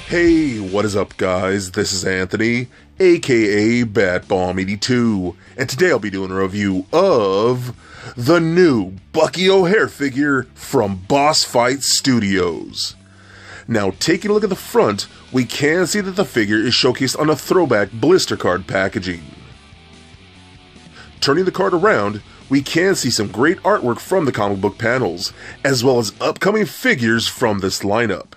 Hey, what is up guys? This is Anthony, aka BatBomb82, and today I'll be doing a review of the new Bucky O'Hare figure from Boss Fight Studios. Now, taking a look at the front, we can see that the figure is showcased on a throwback blister card packaging. Turning the card around, we can see some great artwork from the comic book panels, as well as upcoming figures from this lineup.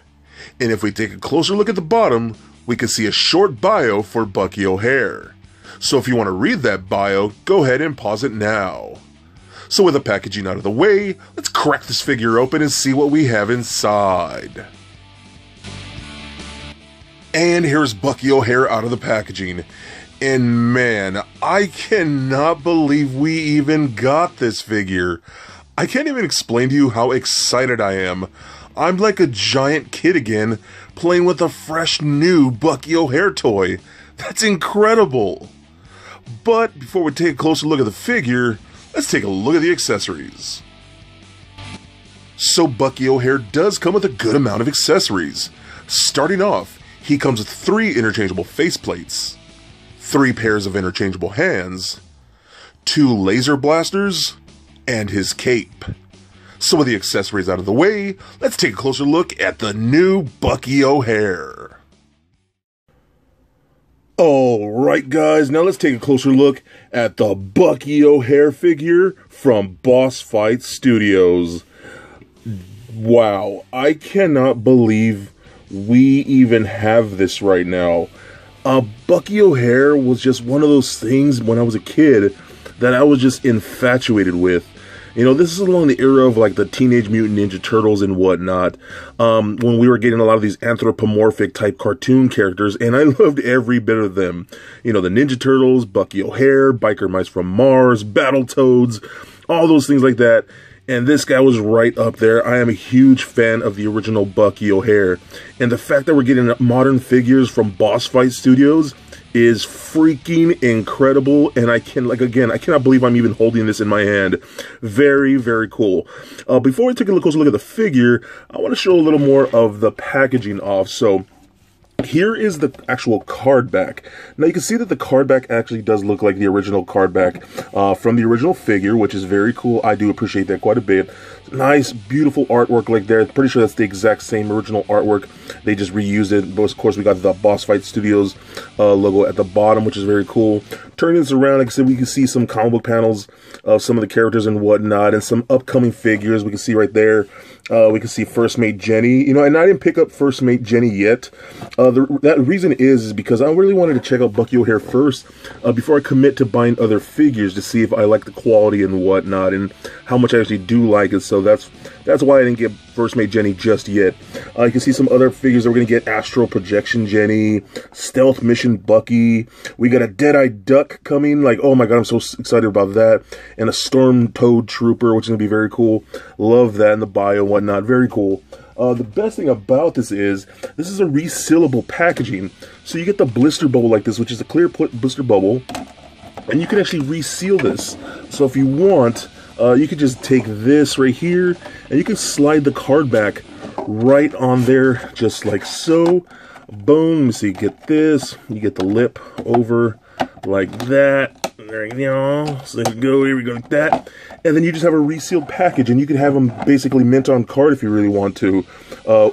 And if we take a closer look at the bottom, we can see a short bio for Bucky O'Hare. So if you want to read that bio, go ahead and pause it now. So with the packaging out of the way, let's crack this figure open and see what we have inside. And here's Bucky O'Hare out of the packaging. And man, I cannot believe we even got this figure. I can't even explain to you how excited I am. I'm like a giant kid again, playing with a fresh new Bucky O'Hare toy. That's incredible! But before we take a closer look at the figure, let's take a look at the accessories. So Bucky O'Hare does come with a good amount of accessories. Starting off, he comes with 3 interchangeable faceplates, 3 pairs of interchangeable hands, 2 laser blasters, and his cape. So with the accessories out of the way, let's take a closer look at the new Bucky O'Hare. Alright guys, now let's take a closer look at the Bucky O'Hare figure from Boss Fight Studios. Wow, I cannot believe we even have this right now. Bucky O'Hare was just one of those things when I was a kid that I was just infatuated with. You know, this is along the era of like the Teenage Mutant Ninja Turtles and whatnot, when we were getting a lot of these anthropomorphic type cartoon characters, and I loved every bit of them. You know, the Ninja Turtles, Bucky O'Hare, Biker Mice from Mars, Battletoads, all those things like that. And this guy was right up there. I am a huge fan of the original Bucky O'Hare. And the fact that we're getting modern figures from Boss Fight Studios is freaking incredible, and I cannot believe I'm even holding this in my hand. Very, very cool. Before we take a closer look at the figure, I want to show a little more of the packaging off. So here is the actual card back. Now you can see that the card back actually does look like the original card back from the original figure, which is very cool. I do appreciate that quite a bit. Nice, beautiful artwork like there. Pretty sure that's the exact same original artwork. They just reused it. But of course, we got the Boss Fight Studios logo at the bottom, which is very cool. Turning this around, like I said, we can see some comic book panels of some of the characters and whatnot, and some upcoming figures. We can see right there. We can see First Mate Jenny. You know, and I didn't pick up First Mate Jenny yet. That reason is because I really wanted to check out Bucky O'Hare first before I commit to buying other figures to see if I like the quality and whatnot and how much I actually do like it. So that's why I didn't get First Mate Jenny just yet. You can see some other figures that we're going to get: Astral Projection Jenny, Stealth Mission Bucky. We got a Deadeye Duck coming. Like, oh my god, I'm so excited about that. And a Storm Toad Trooper, which is going to be very cool. Love that in the bio and whatnot. Very cool. The best thing about this is a resealable packaging. So you get the blister bubble like this, which is a clear blister bubble. And you can actually reseal this. So if you want, you could just take this right here, and you can slide the card back right on there, just like so. Boom. Let me see. Get this. You get the lip over like that. There you go. So there you go. Here we go, like that. And then you just have a resealed package, and you can have them basically mint on card if you really want to,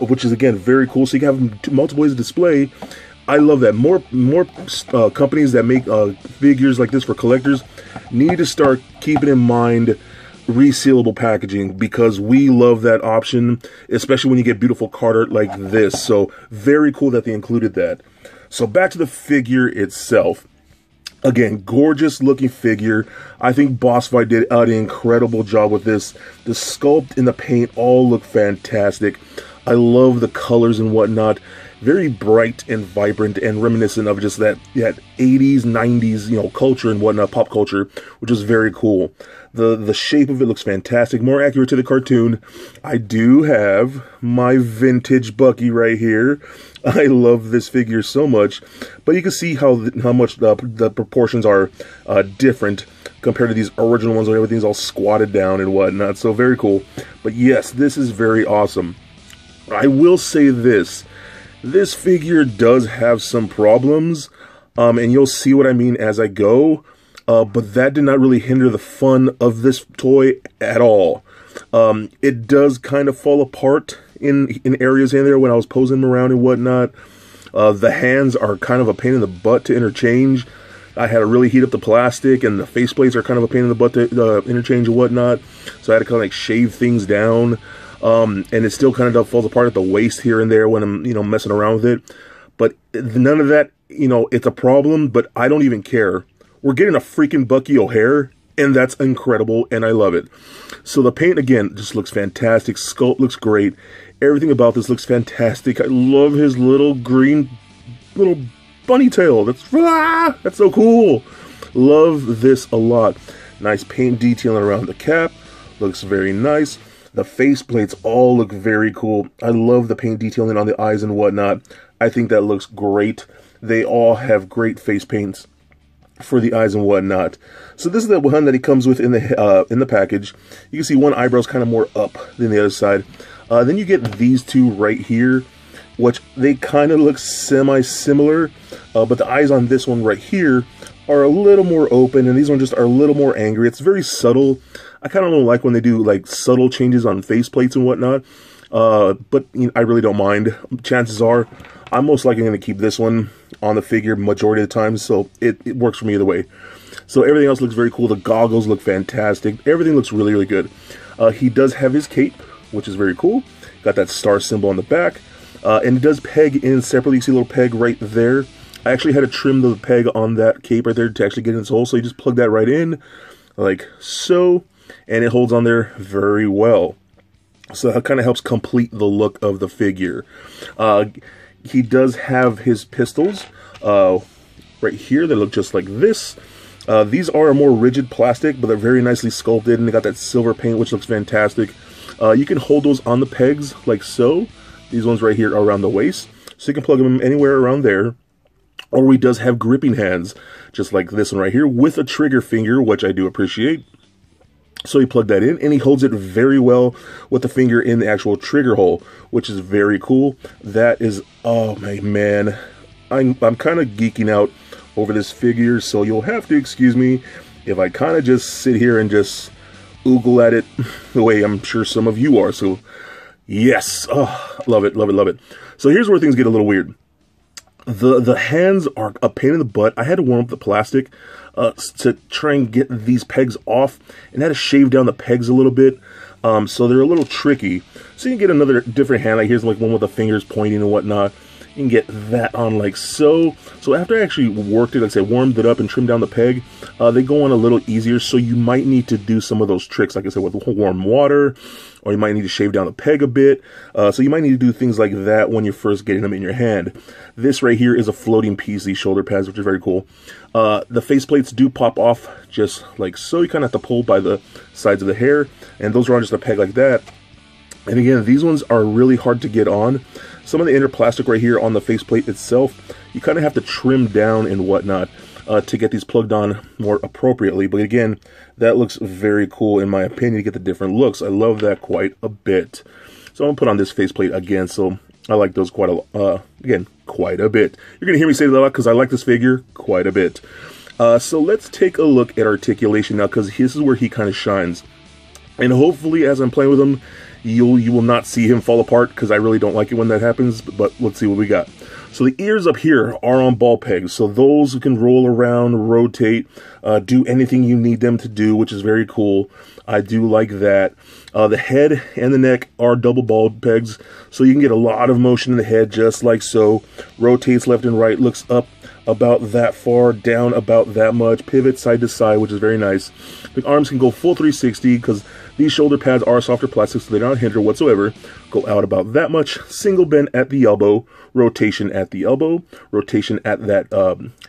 which is again very cool. So you can have them multiple ways to display. I love that. More companies that make figures like this for collectors need to start keeping in mind resealable packaging, because we love that option, especially when you get beautiful card art like this. So very cool that they included that. So back to the figure itself. Again, gorgeous looking figure. I think Boss Fight did an incredible job with this. The sculpt and the paint all look fantastic. I love the colors and whatnot. Very bright and vibrant and reminiscent of just that 80s, 90s, you know, culture and whatnot, pop culture, which is very cool. The shape of it looks fantastic, more accurate to the cartoon. I do have my vintage Bucky right here. I love this figure so much, but you can see how much the proportions are different compared to these original ones where everything's all squatted down and whatnot. So very cool. But yes, this is very awesome. I will say this. This figure does have some problems, and you'll see what I mean as I go, but that did not really hinder the fun of this toy at all. It does kind of fall apart in areas in there when I was posing them around and whatnot. The hands are kind of a pain in the butt to interchange. I had to really heat up the plastic, and the faceplates are kind of a pain in the butt to interchange and whatnot. So I had to kind of like shave things down. And it still kind of falls apart at the waist here and there when I'm, messing around with it. But none of that, it's a problem, but I don't even care. We're getting a freaking Bucky O'Hare, and that's incredible, and I love it. So the paint, again, just looks fantastic. Sculpt looks great. Everything about this looks fantastic. I love his little green, little bunny tail. That's so cool. Love this a lot. Nice paint detailing around the cap. Looks very nice. The faceplates all look very cool. I love the paint detailing on the eyes and whatnot. I think that looks great. They all have great face paints for the eyes and whatnot. So this is the one that he comes with in the package. You can see one eyebrow's kind of more up than the other side. Then you get these two right here, which they kind of look semi-similar, but the eyes on this one right here are a little more open, and these ones just are a little more angry. It's very subtle. I kind of don't like when they do like subtle changes on faceplates and whatnot, but I really don't mind. Chances are I'm most likely going to keep this one on the figure majority of the time, so it works for me either way. So everything else looks very cool. The goggles look fantastic. Everything looks really, really good. He does have his cape, which is very cool. Got that star symbol on the back, and it does peg in separately. You see a little peg right there. I actually had to trim the peg on that cape right there to actually get in its hole, so you just plug that right in, like so, and it holds on there very well. So that kind of helps complete the look of the figure. He does have his pistols right here that look just like this. These are a more rigid plastic, but they're very nicely sculpted, and they got that silver paint, which looks fantastic. You can hold those on the pegs like so. These ones right here are around the waist, so you can plug them anywhere around there. Or he does have gripping hands, just like this one right here, with a trigger finger, which I do appreciate. So you plug that in, and he holds it very well with the finger in the actual trigger hole, which is very cool. That is, oh my man, I'm kind of geeking out over this figure, so you'll have to excuse me if I kind of just sit here and just oogle at it the way I'm sure some of you are. So yes, oh, love it, love it, love it. So here's where things get a little weird. The hands are a pain in the butt. I had to warm up the plastic to try and get these pegs off, and had to shave down the pegs a little bit, so they're a little tricky. So you can get another different hand. Like here's like one with the fingers pointing and whatnot. You can get that on like so. So after I actually worked it, like I said, warmed it up and trimmed down the peg, they go on a little easier. So you might need to do some of those tricks, like I said, with warm water, or you might need to shave down the peg a bit. So you might need to do things like that when you're first getting them in your hand. This right here is a floating piece, these shoulder pads, which is very cool. The faceplates do pop off just like so. You kind of have to pull by the sides of the hair, and those are on just a peg like that. And again, these ones are really hard to get on. Some of the inner plastic right here on the faceplate itself, you kind of have to trim down and whatnot to get these plugged on more appropriately. But again, that looks very cool in my opinion to get the different looks. I love that quite a bit. So I'm gonna put on this faceplate again. So I like those quite a quite a bit. You're gonna hear me say that a lot because I like this figure quite a bit. So let's take a look at articulation now, because this is where he kind of shines. And hopefully, as I'm playing with him, you will not see him fall apart, because I really don't like it when that happens. But let's see what we got. So the ears up here are on ball pegs, so those can roll around, rotate, do anything you need them to do, which is very cool. I do like that. The head and the neck are double ball pegs, so you can get a lot of motion in the head, just like so. Rotates left and right, looks up about that far, down about that much, pivot side to side, which is very nice. The arms can go full 360, because these shoulder pads are softer plastic, so they don't hinder whatsoever. Go out about that much. Single bend at the elbow, rotation at the elbow, rotation at that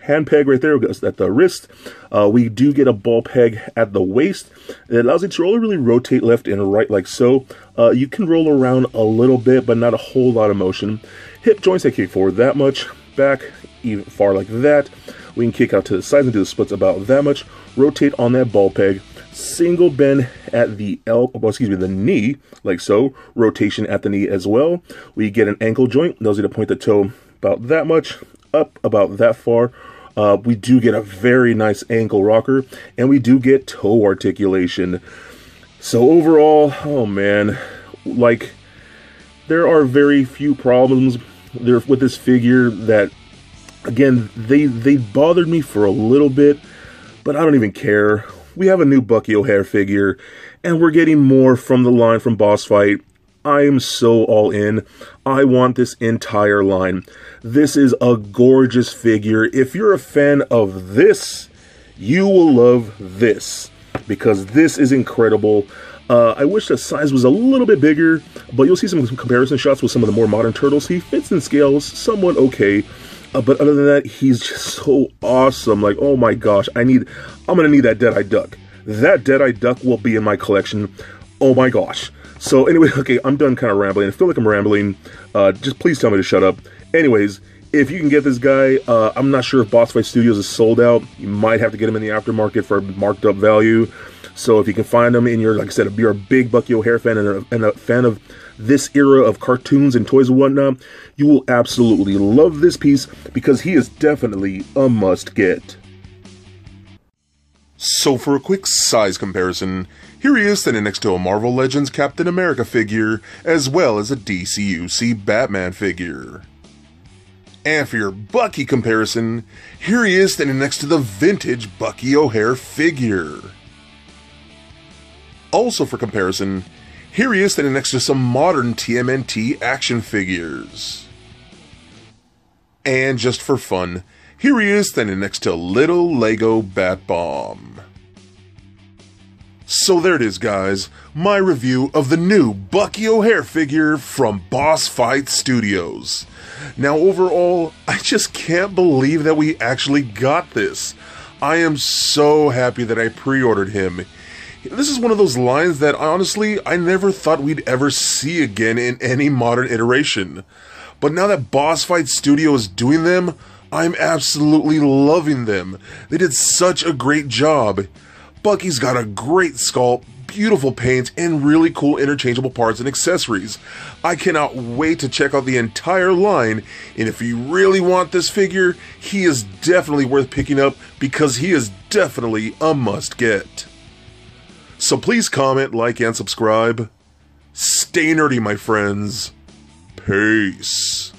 hand peg right there, at the wrist. We do get a ball peg at the waist. It allows you to really rotate left and right like so. You can roll around a little bit, but not a whole lot of motion. Hip joints, I kick forward that much. Back, even far like that. We can kick out to the sides and do the splits about that much. Rotate on that ball peg. single bend at the the knee, like so, rotation at the knee as well. We get an ankle joint, those are to point the toe about that much, up about that far. We do get a very nice ankle rocker, and we do get toe articulation. So overall, oh man, like, there are very few problems there with this figure that, again, they bothered me for a little bit, but I don't even care. We have a new Bucky O'Hare figure, and we're getting more from the line from Boss Fight. I am so all in. I want this entire line. This is a gorgeous figure. If you're a fan of this, you will love this, because this is incredible. I wish the size was a little bit bigger, but you'll see some comparison shots with some of the more modern turtles. He fits in scales somewhat okay, but other than that, he's just so awesome. Like, oh my gosh, I'm gonna need that Deadeye Duck. That Deadeye Duck will be in my collection. Oh my gosh. So anyway, okay, I'm done kind of rambling. I feel like I'm rambling. Just please tell me to shut up. Anyways, if you can get this guy, I'm not sure if Boss Fight Studios is sold out. You might have to get him in the aftermarket for marked up value. So if you can find him and you're, like I said, if you're a big Bucky O'Hare fan and a fan of this era of cartoons and toys and whatnot, you will absolutely love this piece, because he is definitely a must get. So for a quick size comparison, here he is standing next to a Marvel Legends Captain America figure, as well as a DCUC Batman figure. And for your Bucky comparison, here he is standing next to the vintage Bucky O'Hare figure. Also for comparison, here he is standing next to some modern TMNT action figures. And just for fun, here he is standing next to little Lego Bat Bomb. So there it is, guys, my review of the new Bucky O'Hare figure from Boss Fight Studios. Now overall, I just can't believe that we actually got this. I am so happy that I pre-ordered him. This is one of those lines that honestly, I never thought we'd ever see again in any modern iteration. But now that Boss Fight Studio is doing them, I'm absolutely loving them. They did such a great job. Bucky's got a great sculpt, beautiful paint, and really cool interchangeable parts and accessories. I cannot wait to check out the entire line, and if you really want this figure, he is definitely worth picking up, because he is definitely a must-get. So please comment, like, and subscribe. Stay nerdy, my friends. Peace.